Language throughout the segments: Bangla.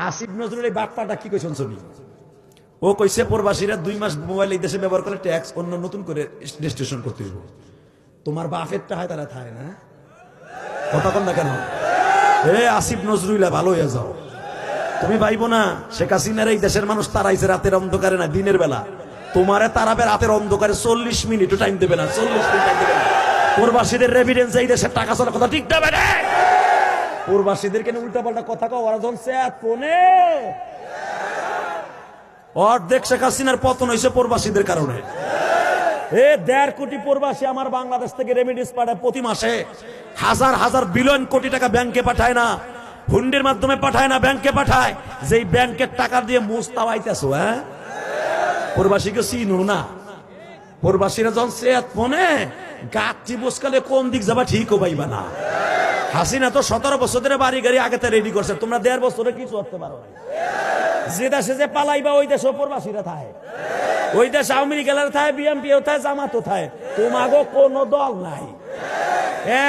আসিফ নজরুল এই বাটপাটা কি কইছেন শুনি। ও কইছে প্রবাসীরা 2 মাস মোবাইল এই দেশে ব্যবহার করে ট্যাক্স অন্য নতুন করে রেজিস্ট্রেশন করতে হইব। তোমার বাপেরটা হয় তারা থায় না, কথা কন না কেন? আসিফ নজরুল্লাহ ভালো হয়ে যাও। তুমি ভাইবো না শেখ হাসিনার এই দেশের মানুষ তারাইছে রাতের অন্ধকারে না দিনের বেলা। তোমারে তারাবে রাতের অন্ধকারে 40 মিনিট টাইম দেবে না, 40 মিনিট টাইম দেবে না। প্রবাসীদের রেভিডেন্স এই দেশের টাকা চলার কথা ঠিক দেবে না। প্রবাসীদের কেন উল্টা পাল্টা কথা কও? ওরা যখন ফোনে অর্ধেক শেখ হাসিনার পতন হয়েছে প্রবাসীদের কারণে। 1.5 কোটি প্রবাসী আমার বাংলাদেশ থেকে রেমিডেন্স পাঠায় প্রতি মাসে। হাজার হাজার বিলিয়ন কোটি টাকা ব্যাংকে পাঠায় না, হুন্ডির মাধ্যমে পাঠায় না, ব্যাংকে পাঠায়। যেই ব্যাংকের টাকা দিয়ে মুস্তাওয়াইতেছো, প্রবাসীকে চিনো না। প্রবাসীরা যখন সেয়াত ফোনে গাছি বসকালে কোন দিক যাবা ঠিক পাইবা না। হাসিনা তো 17 বছর ধরে বাড়ি গাড়ি আগেতে রেডি করছে, তোমরা 1.5 বছরে কিছু করতে পারো না। যে দেশে যে পালাইবা ওই দেশে প্রবাসীরা থাকে, ওই দেশে আওয়ামী লীগ থাকে, বিএনপি থাকে, জামাত থাকে। তোমাগো কোনো দল নাই।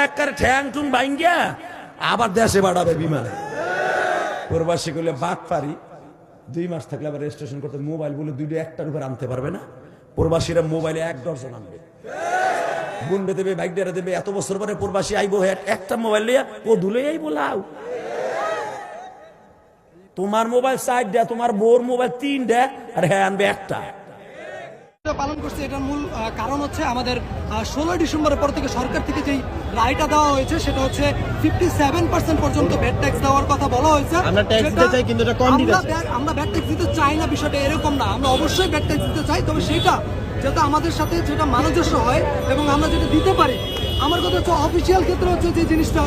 একের ঠ্যাং টুং ভাঙ্গিয়া আবার দেশে বাড়াবে বিমানে। প্রবাসী গুলো বাদ পারি 2 মাস থাকলে আবার রেজিস্ট্রেশন করতে মোবাইল বলে 2টা একটার উপর আনতে পারবে না। প্রবাসীরা মোবাইলে 1 ডজন আনবে, গুন্ডে দেবে, বাইক ডেরা দেবে। এত বছর পরে প্রবাসী আইবো একটা মোবাইল লিয়া ও ধুলে আইবো লাও। তোমার মোবাইল 4টা, তোমার বোর মোবাইল 3টা, আর হ্যাঁ আনবে একটা। পালন করছে এটার মূল কারণ হচ্ছে আমাদের 16 ডিসেম্বরের পর থেকে সরকার থেকে যেই রায়টা দেওয়া হয়েছে সেটা হচ্ছে 57% পর্যন্ত ভ্যাট ট্যাক্স দেওয়ার কথা বলা হয়েছে। আমরা ট্যাক্স দিতে চাই কিন্তু এটা কম দিতে চাই। আমরা ভ্যাট ট্যাক্স দিতে চাই না, বিষয়টা এরকম না। আমরা অবশ্যই ভ্যাট ট্যাক্স দিতে চাই, তবে সেটা যেটা আমাদের সাথে যেটা সামঞ্জস্য হয় এবং আমরা যেটা দিতে পারি। আমার কথা হচ্ছে অফিসিয়াল ক্ষেত্রে হচ্ছে যে জিনিসটা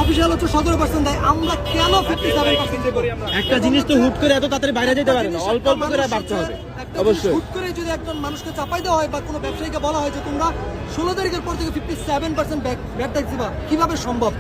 অফিসিয়াল হচ্ছে 17% দেয়, আমরা কেন 57% দেব? একটা জিনিস তো হুট করে এত তাড়াতাড়ি বাইরে যেতে পারে না, অল্প অল্প করে বাড়তে হবে। অবশ্যই হুট করে যদি একজন মানুষকে চাপাই দেওয়া হয় বা কোনো ব্যবসায়ীকে বলা হয় যে তোমরা 16 তারিখের পর থেকে 57% ভ্যাট ট্যাক্স দিবা, কিভাবে সম্ভব?